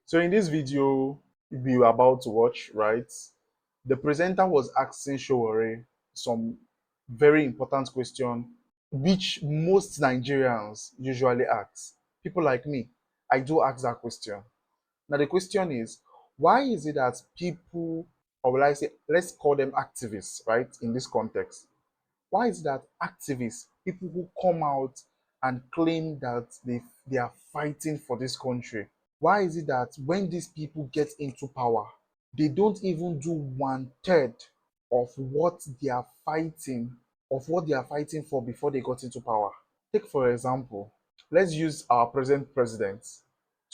So in this video we were about to watch, right, the presenter was asking Sowore some very important question which most Nigerians usually ask. People like me, I do ask that question. Now the question is, why is it that people, or will I say, let's call them activists, right, in this context? Why is it that activists, people who come out and claim that they are fighting for this country, why is it that when these people get into power, they don't even do one third of what they are fighting, for before they got into power? Take for example, let's use our present president,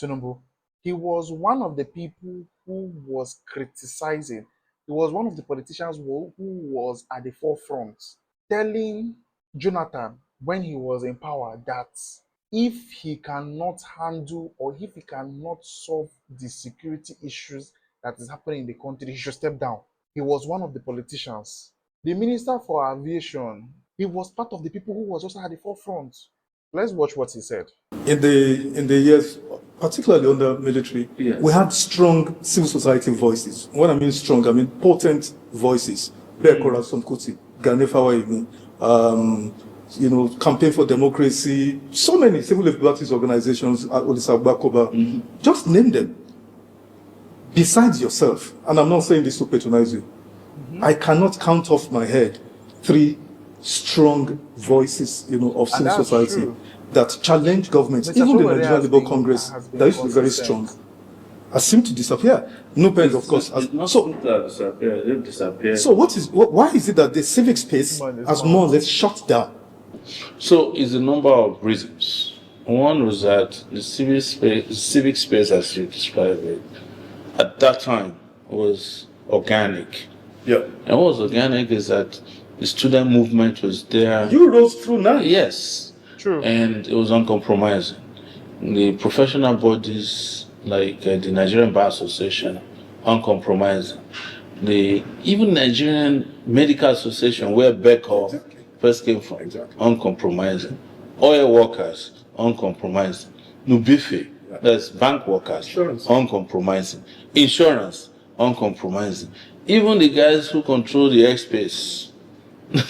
Tinubu. He was one of the people who was criticizing. He was one of the politicians who was at the forefront, telling Jonathan when he was in power that if he cannot handle or if he cannot solve the security issues that is happening in the country, he should step down. He was one of the politicians. The Minister for Aviation, he was part of the people who was also at the forefront. Let's watch what he said. In the years, particularly under military, yes, we had strong civil society voices. When I mean strong, I mean potent voices. Campaign for Democracy, so many civil liberties organizations, just name them. Besides yourself, and I'm not saying this to patronize you, I cannot count off my head 3 strong voices, of civil society true, that challenge governments. Even the Nigerian Labour Congress, that used to be very strong, has seemed to disappear. No pens, of course. So why is it that the civic space has more or less shut down? So it's a number of reasons. One was that the civic space, as you described it, at that time was organic. Yeah. And what was organic is that the student movement was there. You rose through now. Yes. True. And it was uncompromising. The professional bodies like the Nigerian Bar Association, uncompromising. Even Nigerian Medical Association, where Becker first came from, uncompromising. Oil workers, uncompromising. Nubife, that's bank workers, uncompromising. Insurance, uncompromising. Even the guys who control the airspace,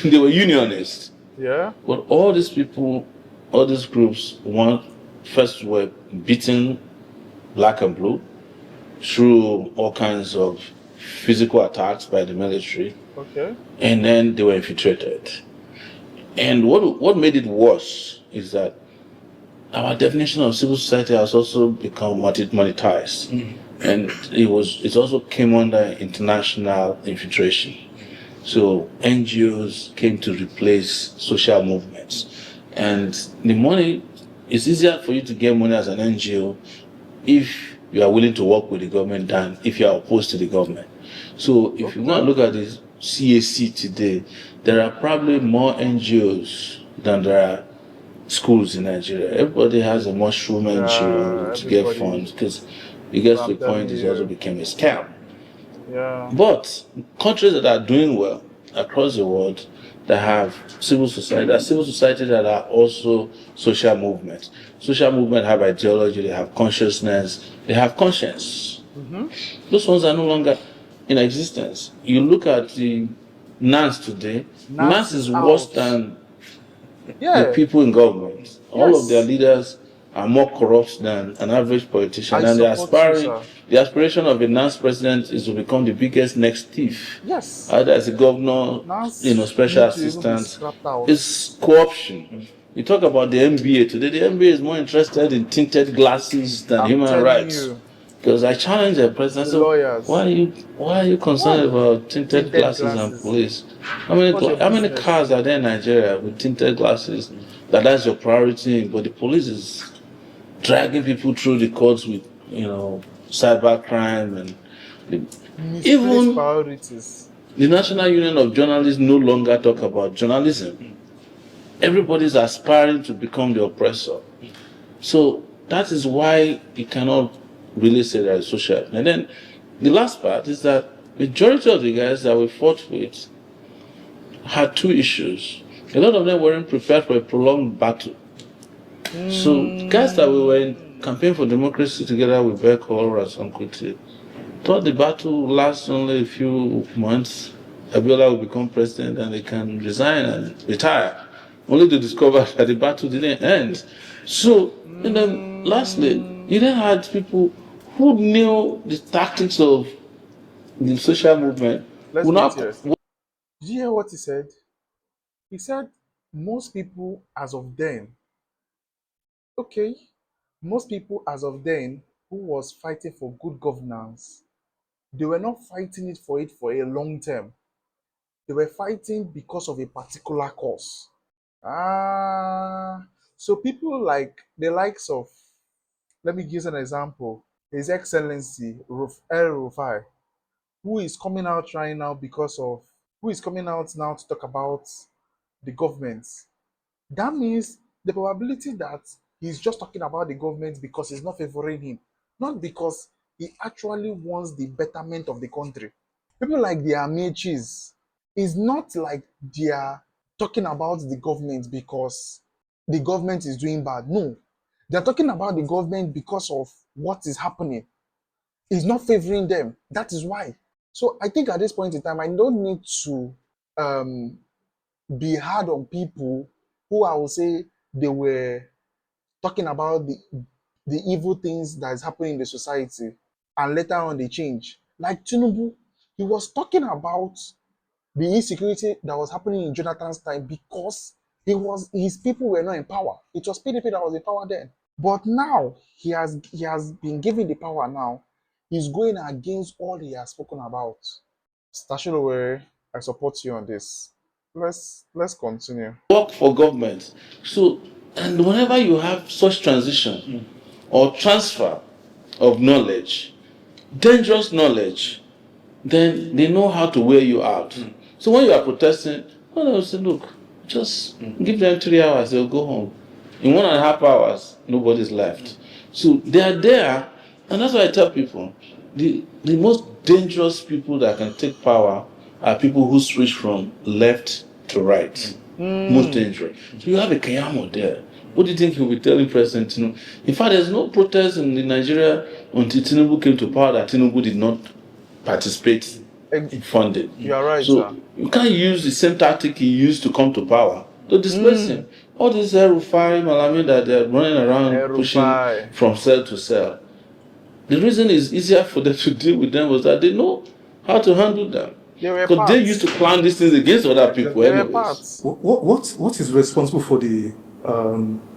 they were unionists. Yeah. But all these people, all these groups, first were beaten black and blue through all kinds of physical attacks by the military. Okay. And then they were infiltrated. And what made it worse is that our definition of civil society has also become monetized. Mm-hmm. And it also came under international infiltration. So NGOs came to replace social movements. And the money, it's easier for you to get money as an NGO if you are willing to work with the government than if you are opposed to the government. So if you want to look at this CAC today, there are probably more NGOs than there are schools in Nigeria. Everybody has a mushroom NGO to get funds because it gets to the point it also became a scam. Yeah. But countries that are doing well across the world that have civil society, that are also social movements. Social movements have ideology, they have consciousness, they have conscience. Mm-hmm. Those ones are no longer in existence. You look at the NANS today, NANS is worse than the people in government. All of their leaders are more corrupt than an average politician, and the aspiration of a NANS president is to become the biggest next thief. Yes. Either as a governor, special assistant. It's corruption. You talk about the NBA today. The NBA is more interested in tinted glasses than human rights. Because I challenge the president. So why are you concerned about tinted glasses and police? How many cars are there in Nigeria with tinted glasses? That's your priority, but the police is dragging people through the courts with, cyber crime and even priorities. The National Union of Journalists no longer talk about journalism. Everybody's aspiring to become the oppressor. So that is why you cannot really say that it's social. And then the last part is that majority of the guys that we fought with had 2 issues. A lot of them weren't prepared for a prolonged battle. So guys that we were in campaigned for democracy together with Beko Rasankuti. Thought the battle will last only a few months. Abiola will become president and they can resign and retire, only to discover that the battle didn't end. So, and then lastly, you then had people who knew the tactics of the social movement. Let's Who wait now, here. Did you hear what he said? He said most people as of then, okay, most people as of then who was fighting for good governance, they were not fighting it for a long term. They were fighting because of a particular cause. So people like the likes of, let me give an example, His Excellency El Rufai, who is coming out right now because of, who is coming out now to talk about the government. That means the probability that he's just talking about the government because it's not favoring him, not because he actually wants the betterment of the country. People like the Amechis, it's not like they are talking about the government because the government is doing bad. No, they're talking about the government because of what is happening. It's not favoring them. That is why. So I think at this point in time, I don't need to um, be hard on people who I will say they were talking about the evil things that is happening in the society and later on they change. Like Tinubu, he was talking about the insecurity that was happening in Jonathan's time because his people were not in power. It was PDP that was in power then. But now he has been given the power now. He's going against all he has spoken about. Stashilowe, I support you on this. Let's continue. work for government. So, and whenever you have such transition or transfer of knowledge, dangerous knowledge, then they know how to wear you out. So when you are protesting, well, they'll say, look, just give them 3 hours, they'll go home. In 1.5 hours, nobody's left. So they are there, and that's why I tell people, the most dangerous people that can take power are people who switch from left to right. Most dangerous. So you have a Keyamo there. What do you think he'll be telling President Tinubu? In fact, there's no protest in Nigeria until Tinubu came to power that Tinubu did not participate in funding. You are right, So sir. you can't use the same tactic he used to come to power to displace him. All these Rufai Malami that they're running around pushing Rufai. from cell to cell. The reason it's easier for them to deal with them was that they know how to handle them. They were Because they parts. used to plan these things against other people They were anyways. parts. What is responsible for the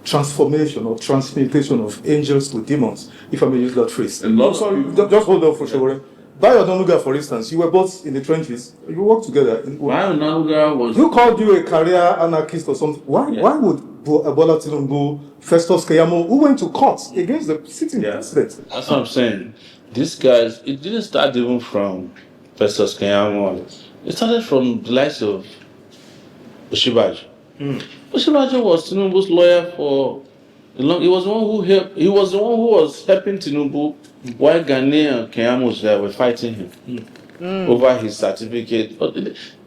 transformation or transmutation of angels to demons, if I may use that phrase? Sorry, just hold on for sure. Bayo Onanuga, for instance, you were both in the trenches. You worked together. Bayo Onanuga was... Who called you a career anarchist or something? Why would Bola Tinubu, Festus Keyamo, who went to court against the sitting president? That's what I'm saying. These guys, it didn't start even from Festus Keyamo. It started from the likes of Oshibajo. Oshibajo was Tinubu's lawyer for a long. He was the one who helped. He was the one who was helping Tinubu while Ghanaian and Keyamo were fighting him over his certificate. But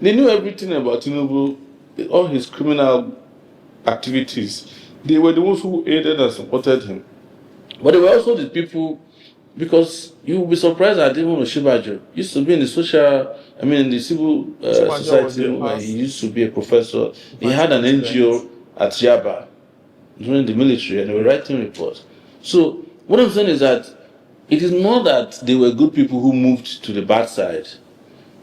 they knew everything about Tinubu, all his criminal activities. They were the ones who aided and supported him. But they were also the people, because you will be surprised that even Oshibajo used to be in the in the civil society where he used to be a professor. He had an NGO at Yaba during the military and they were writing reports. So what I'm saying is that it is not that they were good people who moved to the bad side.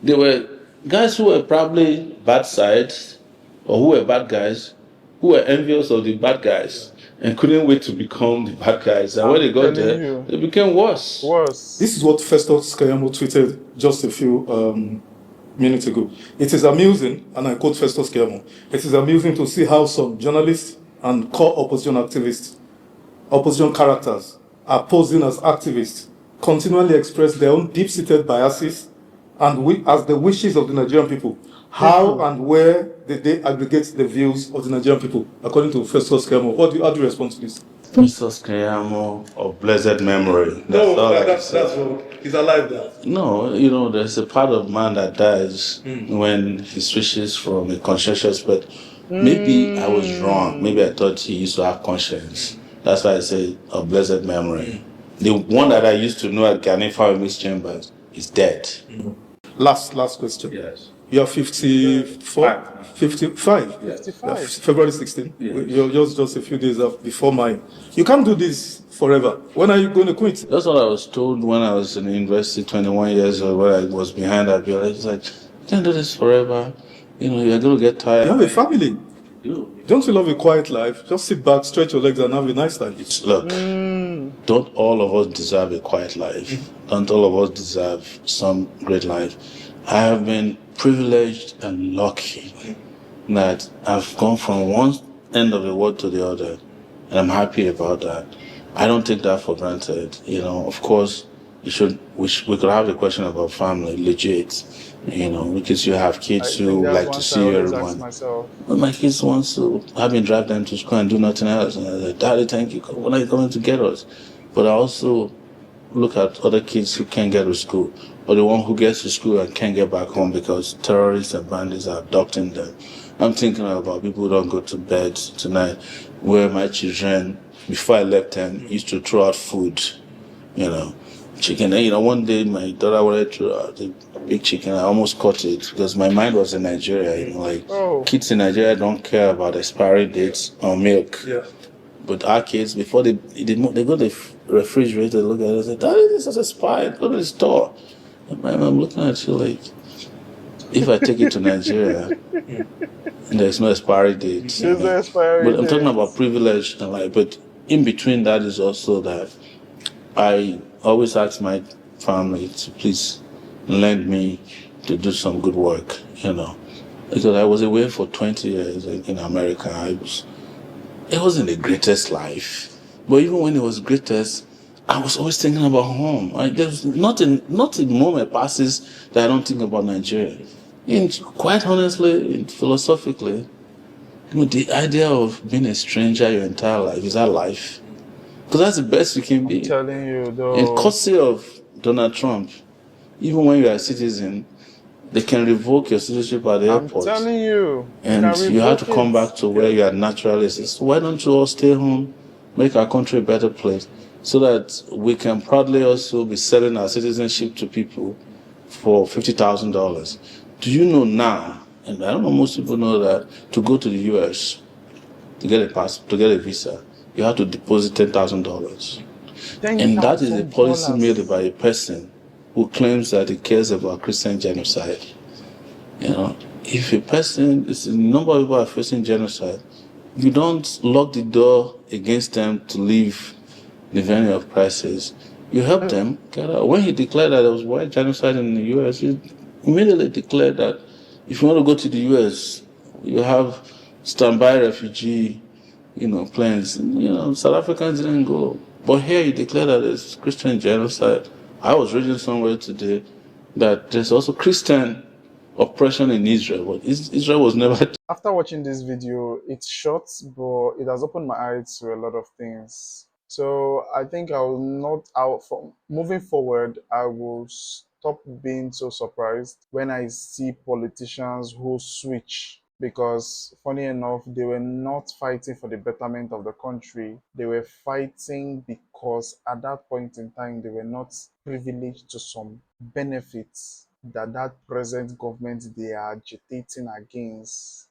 They were guys who were probably bad sides or who were bad guys who were envious of the bad guys and couldn't wait to become the bad guys. And when they got there, they became worse. This is what Festus Keyamo tweeted just a few minutes ago. It is amusing, and I quote Festus Keyamo, it is amusing to see how some journalists and core opposition activists, opposition characters, are posing as activists, continually express their own deep-seated biases and as the wishes of the Nigerian people. How and where did they aggregate the views of the Nigerian people, according to Festus Keyamo? How do you respond to this? Festus Keyamo of blessed memory. That's wrong. He's alive now. No, there's a part of man that dies when he switches from a conscientious, but maybe I was wrong. Maybe I thought he used to have conscience. That's why I say a blessed memory. The one that I used to know at Ghanaian Mixed Chambers is dead. Last question. Yes. You are 54? 55? Yes. 55. February 16th. Yes. You're just a few days before mine. You can't do this forever. When are you going to quit? That's what I was told when I was in university, 21 years old, where I was behind that bill. It's like, you can't do this forever. You know, you're going to get tired. You have a family. You. Don't you love a quiet life? Just sit back, stretch your legs, and have a nice time. Look, don't all of us deserve a quiet life? Don't all of us deserve some great life? I have been privileged and lucky that I've gone from one end of the world to the other, and I'm happy about that. I don't take that for granted. You know, of course, we could have the question about family, legit. You know, because you have kids who that's like one to I see always ask everyone. myself. Well, my kids want to have me drive them to school and do nothing else. And I like, Daddy, thank you. When are you coming to get us? But I also look at other kids who can't get to school, or the one who gets to school and can't get back home because terrorists and bandits are abducting them. I'm thinking about people who don't go to bed tonight, where my children, before I left them, used to throw out food, you know, chicken. And, you know, one day my daughter wanted to throw out the big chicken. I almost caught it because my mind was in Nigeria. You know, like kids in Nigeria don't care about expiry dates on milk. Yeah. But our kids, before they go to the refrigerator, look at it and say, Daddy, this is expired. Go to the store. And I'm looking at you like, if I take it to Nigeria, and there's no expiry date. There's no expiry But I'm talking date. about privilege and like, but in between that is also that I always ask my family to please lend me to do some good work, you know, because I was away for 20 years in America. It wasn't the greatest life, but even when it was greatest, I was always thinking about home. There's not a moment passes that I don't think about Nigeria. And quite honestly, and philosophically, you know, the idea of being a stranger your entire life, is that life? Because that's the best you can be. I'm telling you, though. And courtesy of Donald Trump, even when you are a citizen, they can revoke your citizenship at the airport. I'm telling you. And you have to come back to where you are naturally. So why don't you all stay home, make our country a better place, so that we can proudly also be selling our citizenship to people for $50,000? Do you know now, and I don't know most people know that, to go to the US, to get a visa, you have to deposit $10,000. And that is a policy made by a person who claims that he cares about Christian genocide. You know, if a person, a number of people are facing genocide, you don't lock the door against them to leave the venue of crisis. You help them get out. When he declared that there was white genocide in the US, he immediately declared that if you want to go to the US, you have standby refugee, plans. South Africans didn't go. But here you declare that there's Christian genocide. I was reading somewhere today that there's also Christian oppression in Israel, but Israel was never. After watching this video, it's short, but it has opened my eyes to a lot of things. So I think I will not, from moving forward, I will stop being so surprised when I see politicians who switch. Because funny enough, they were not fighting for the betterment of the country. They were fighting because at that point in time, they were not privileged to some benefits that present government they are agitating against.